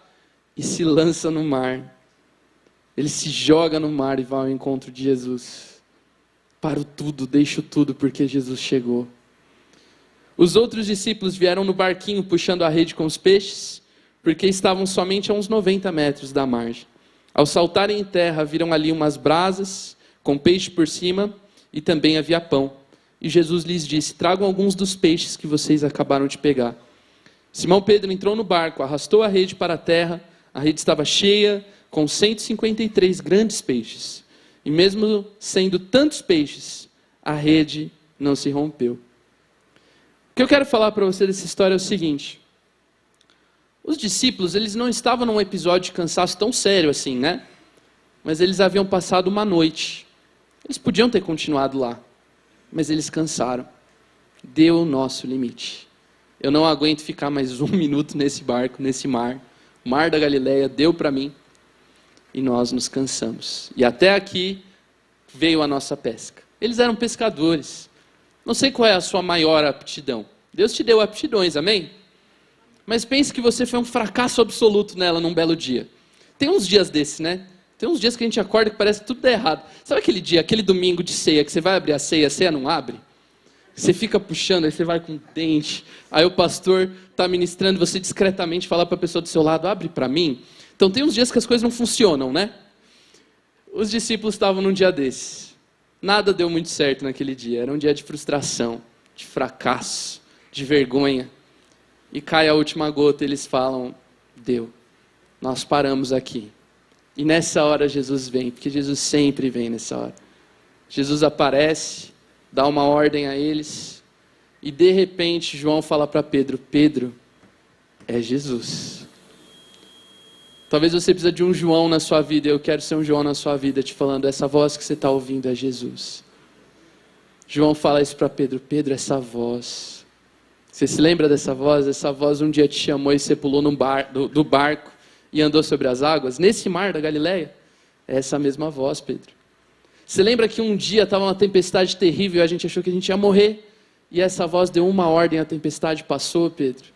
e se lança no mar. Ele se joga no mar e vai ao encontro de Jesus. Paro tudo, deixo tudo, porque Jesus chegou. Os outros discípulos vieram no barquinho puxando a rede com os peixes, porque estavam somente a uns 90 metros da margem. Ao saltarem em terra, viram ali umas brasas, com peixe por cima, e também havia pão. E Jesus lhes disse: tragam alguns dos peixes que vocês acabaram de pegar. Simão Pedro entrou no barco, arrastou a rede para a terra. A rede estava cheia, com 153 grandes peixes. E mesmo sendo tantos peixes, a rede não se rompeu. O que eu quero falar para você dessa história é o seguinte. Os discípulos, eles não estavam num episódio de cansaço tão sério assim, né? Mas eles haviam passado uma noite. Eles podiam ter continuado lá, mas eles cansaram. Deu o nosso limite. Eu não aguento ficar mais 1 minuto nesse barco, nesse mar. O mar da Galileia deu para mim. E nós nos cansamos. E até aqui veio a nossa pesca. Eles eram pescadores. Não sei qual é a sua maior aptidão. Deus te deu aptidões, amém? Mas pense que você foi um fracasso absoluto nela num belo dia. Tem uns dias desses, né? Tem uns dias que a gente acorda que parece que tudo dá errado. Sabe aquele dia, aquele domingo de ceia, que você vai abrir a ceia não abre? Você fica puxando, aí você vai com o dente. Aí o pastor está ministrando, você discretamente fala para a pessoa do seu lado, abre para mim. Então tem uns dias que as coisas não funcionam, né? Os discípulos estavam num dia desses. Nada deu muito certo naquele dia. Era um dia de frustração, de fracasso, de vergonha. E cai a última gota, eles falam, deu. Nós paramos aqui. E nessa hora Jesus vem, porque Jesus sempre vem nessa hora. Jesus aparece, dá uma ordem a eles. E de repente João fala para Pedro, Pedro, é Jesus. Talvez você precise de um João na sua vida, eu quero ser um João na sua vida, te falando, essa voz que você está ouvindo é Jesus. João fala isso para Pedro, Pedro, essa voz. Você se lembra dessa voz? Essa voz um dia te chamou e você pulou do barco e andou sobre as águas? Nesse mar da Galileia? É essa mesma voz, Pedro. Você lembra que um dia estava uma tempestade terrível e a gente achou que a gente ia morrer? E essa voz deu uma ordem, a tempestade passou, Pedro?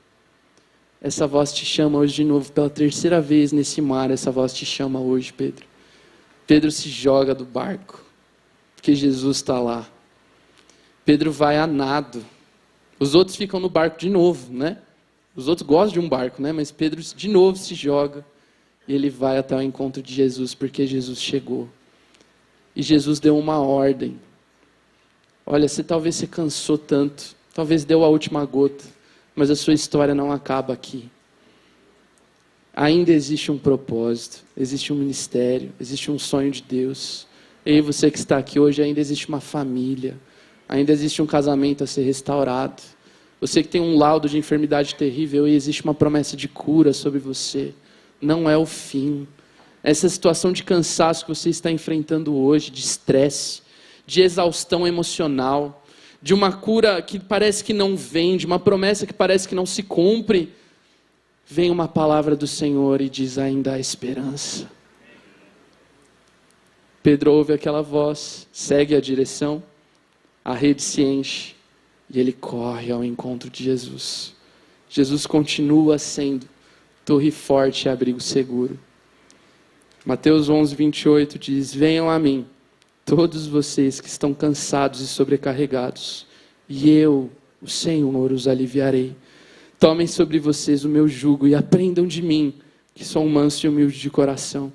Essa voz te chama hoje de novo, pela 3ª vez nesse mar, essa voz te chama hoje, Pedro. Pedro se joga do barco, porque Jesus está lá. Pedro vai a nado. Os outros ficam no barco de novo, né? Os outros gostam de um barco, né? Mas Pedro de novo se joga e ele vai até o encontro de Jesus, porque Jesus chegou. E Jesus deu uma ordem. Olha, talvez você cansou tanto, talvez deu a última gota, mas a sua história não acaba aqui. Ainda existe um propósito, existe um ministério, existe um sonho de Deus. E você que está aqui hoje, ainda existe uma família, ainda existe um casamento a ser restaurado. Você que tem um laudo de enfermidade terrível e existe uma promessa de cura sobre você. Não é o fim. Essa situação de cansaço que você está enfrentando hoje, de estresse, de exaustão emocional, de uma cura que parece que não vem, de uma promessa que parece que não se cumpre, vem uma palavra do Senhor e diz, ainda há esperança. Pedro ouve aquela voz, segue a direção, a rede se enche e ele corre ao encontro de Jesus. Jesus continua sendo torre forte e abrigo seguro. Mateus 11, 28 diz, venham a mim, todos vocês que estão cansados e sobrecarregados, e eu, o Senhor, os aliviarei. Tomem sobre vocês o meu jugo e aprendam de mim, que sou manso e humilde de coração,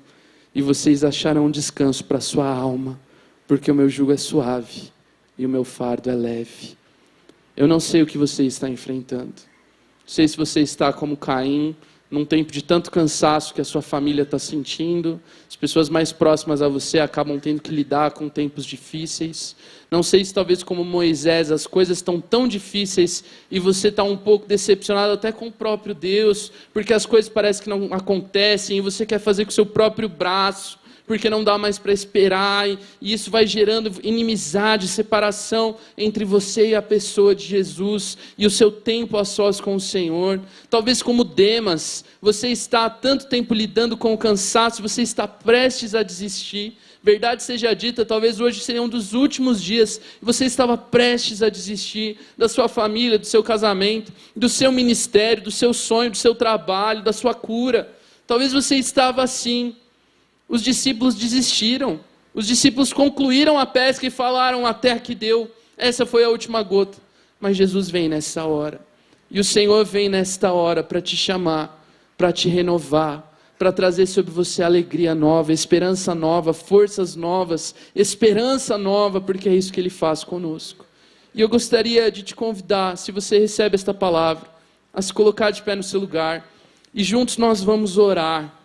e vocês acharão descanso para a sua alma, porque o meu jugo é suave e o meu fardo é leve. Eu não sei o que você está enfrentando. Não sei se você está como Caim, num tempo de tanto cansaço que a sua família está sentindo. As pessoas mais próximas a você acabam tendo que lidar com tempos difíceis. Não sei se talvez como Moisés as coisas estão tão difíceis e você está um pouco decepcionado até com o próprio Deus, porque as coisas parecem que não acontecem e você quer fazer com o seu próprio braço, porque não dá mais para esperar, e isso vai gerando inimizade, separação entre você e a pessoa de Jesus, e o seu tempo a sós com o Senhor. Talvez como Demas, você está há tanto tempo lidando com o cansaço, você está prestes a desistir. Verdade seja dita, talvez hoje seria um dos últimos dias, e você estava prestes a desistir da sua família, do seu casamento, do seu ministério, do seu sonho, do seu trabalho, da sua cura. Talvez você estava assim. Os discípulos desistiram. Os discípulos concluíram a pesca e falaram, até aqui deu. Essa foi a última gota. Mas Jesus vem nessa hora. E o Senhor vem nesta hora para te chamar, para te renovar, para trazer sobre você alegria nova, esperança nova, forças novas, esperança nova, porque é isso que Ele faz conosco. E eu gostaria de te convidar, se você recebe esta palavra, a se colocar de pé no seu lugar. E juntos nós vamos orar.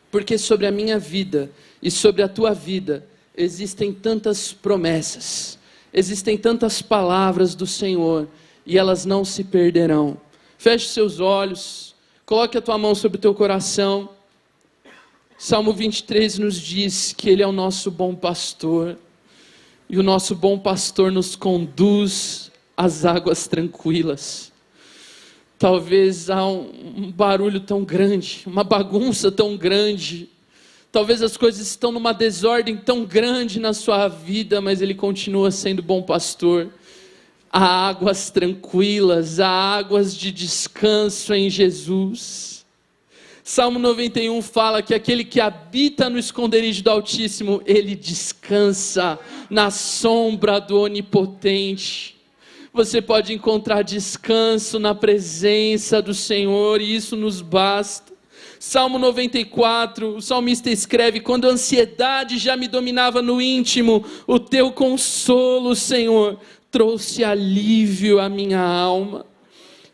Porque sobre a minha vida e sobre a tua vida, existem tantas promessas, existem tantas palavras do Senhor, e elas não se perderão. Feche seus olhos, coloque a tua mão sobre o teu coração. Salmo 23 nos diz que Ele é o nosso bom pastor, e o nosso bom pastor nos conduz às águas tranquilas. Talvez há um barulho tão grande, uma bagunça tão grande, talvez as coisas estão numa desordem tão grande na sua vida, mas Ele continua sendo bom pastor. Há águas tranquilas, há águas de descanso em Jesus. Salmo 91 fala que aquele que habita no esconderijo do Altíssimo, ele descansa na sombra do Onipotente. Você pode encontrar descanso na presença do Senhor, e isso nos basta. Salmo 94, o salmista escreve: quando a ansiedade já me dominava no íntimo, o teu consolo, Senhor, trouxe alívio à minha alma.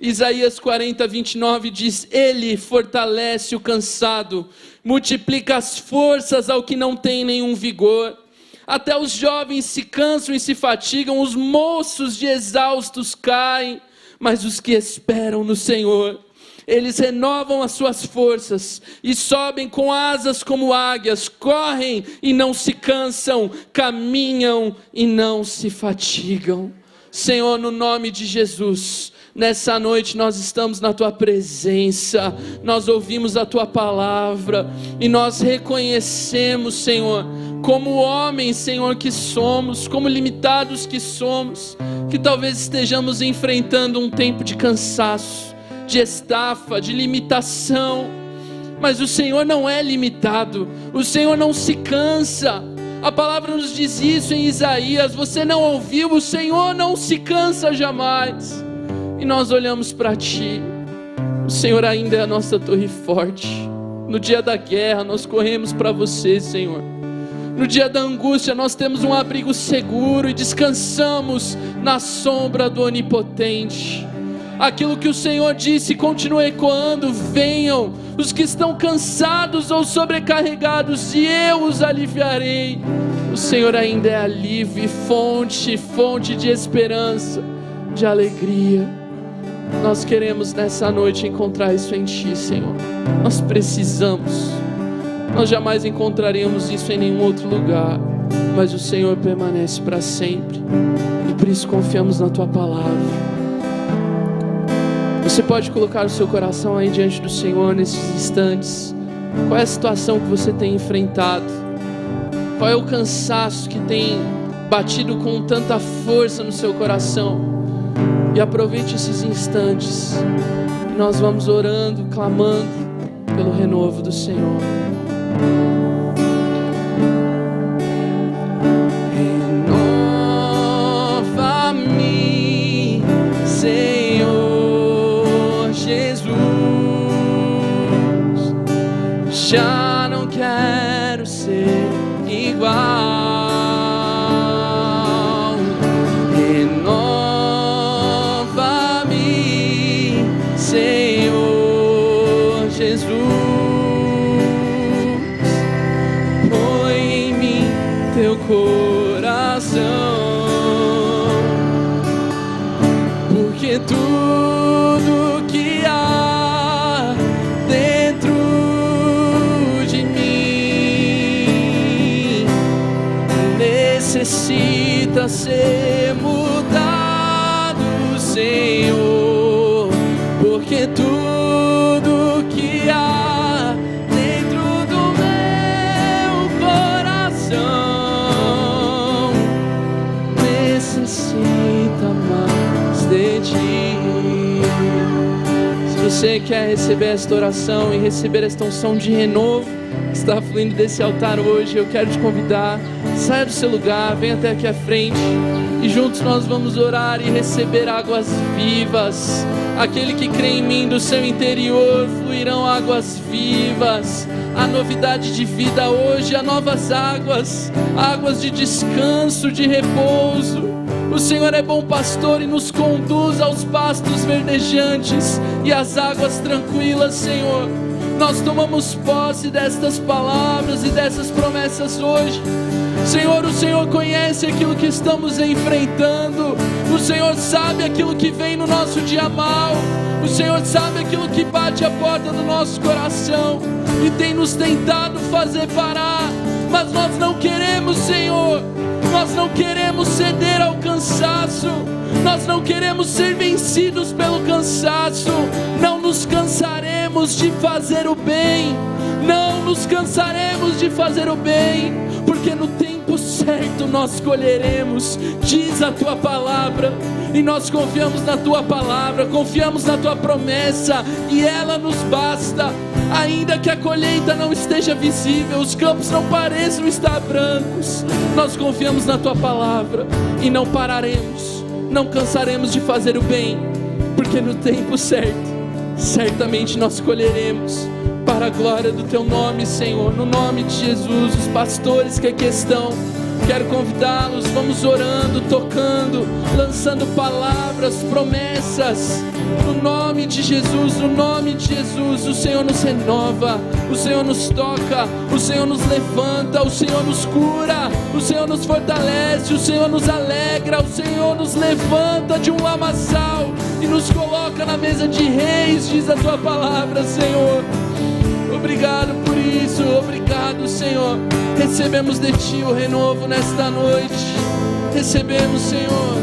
Isaías 40, 29 diz: Ele fortalece o cansado, multiplica as forças ao que não tem nenhum vigor. Até os jovens se cansam e se fatigam, os moços de exaustos caem, mas os que esperam no Senhor, eles renovam as suas forças e sobem com asas como águias, correm e não se cansam, caminham e não se fatigam. Senhor, no nome de Jesus, nessa noite nós estamos na Tua presença, nós ouvimos a Tua palavra e nós reconhecemos, Senhor, como homens, Senhor, que somos, como limitados que somos, que talvez estejamos enfrentando um tempo de cansaço, de estafa, de limitação, mas o Senhor não é limitado, o Senhor não se cansa. A palavra nos diz isso em Isaías: você não ouviu, o Senhor não se cansa jamais. E nós olhamos para Ti, o Senhor ainda é a nossa torre forte. No dia da guerra nós corremos para Você, Senhor. No dia da angústia nós temos um abrigo seguro e descansamos na sombra do Onipotente. Aquilo que o Senhor disse continua ecoando: venham os que estão cansados ou sobrecarregados e eu os aliviarei. O Senhor ainda é alívio e fonte de esperança, de alegria. Nós queremos nessa noite encontrar isso em Ti, Senhor. Nós precisamos. Nós jamais encontraremos isso em nenhum outro lugar, mas o Senhor permanece para sempre, e por isso confiamos na Tua palavra. Você pode colocar o seu coração aí diante do Senhor nesses instantes. Qual é a situação que você tem enfrentado? Qual é o cansaço que tem batido com tanta força no seu coração? E aproveite esses instantes. Nós vamos orando, clamando pelo renovo do Senhor. Renova-me, Senhor Jesus. Já não quero ser igual. Renova-me, Senhor Jesus. Põe em mim teu coração, porque tudo que há dentro de mim necessita ser mudado, Senhor, porque tudo que há dentro do meu coração necessita mais de Ti. Se você quer receber esta oração e receber esta unção de renovo que está fluindo desse altar hoje, eu quero te convidar: saia do seu lugar, venha até aqui à frente e juntos nós vamos orar e receber águas vivas. Aquele que crê em mim, do seu interior fluirão águas vivas. A novidade de vida hoje, há novas águas, águas de descanso, de repouso. O Senhor é bom pastor e nos conduz aos pastos verdejantes e às águas tranquilas, Senhor. Nós tomamos posse destas palavras e dessas promessas hoje. Senhor, o Senhor conhece aquilo que estamos enfrentando. O Senhor sabe aquilo que vem no nosso dia mal. O Senhor sabe aquilo que bate a porta do nosso coração e tem nos tentado fazer parar. Mas nós não queremos, Senhor. Nós não queremos ceder ao cansaço. Nós não queremos ser vencidos pelo cansaço. Não nos cansaremos de fazer o bem. Não nos cansaremos de fazer o bem, porque no tempo certo nós colheremos, diz a tua palavra. E nós confiamos na tua palavra, confiamos na tua promessa, e ela nos basta. Ainda que a colheita não esteja visível, os campos não pareçam estar brancos, nós confiamos na tua palavra e não pararemos, não cansaremos de fazer o bem, porque no tempo certo, certamente nós colheremos, para a glória do teu nome, Senhor. No nome de Jesus, os pastores que aqui estão, quero convidá-los, vamos orando, tocando, lançando palavras, promessas, no nome de Jesus, no nome de Jesus. O Senhor nos renova, o Senhor nos toca, o Senhor nos levanta, o Senhor nos cura, o Senhor nos fortalece, o Senhor nos alegra, o Senhor nos levanta de um lamaçal e nos coloca na mesa de reis, diz a tua palavra, Senhor. Obrigado por isso, obrigado, Senhor. Recebemos de ti o renovo nesta noite. Recebemos, Senhor.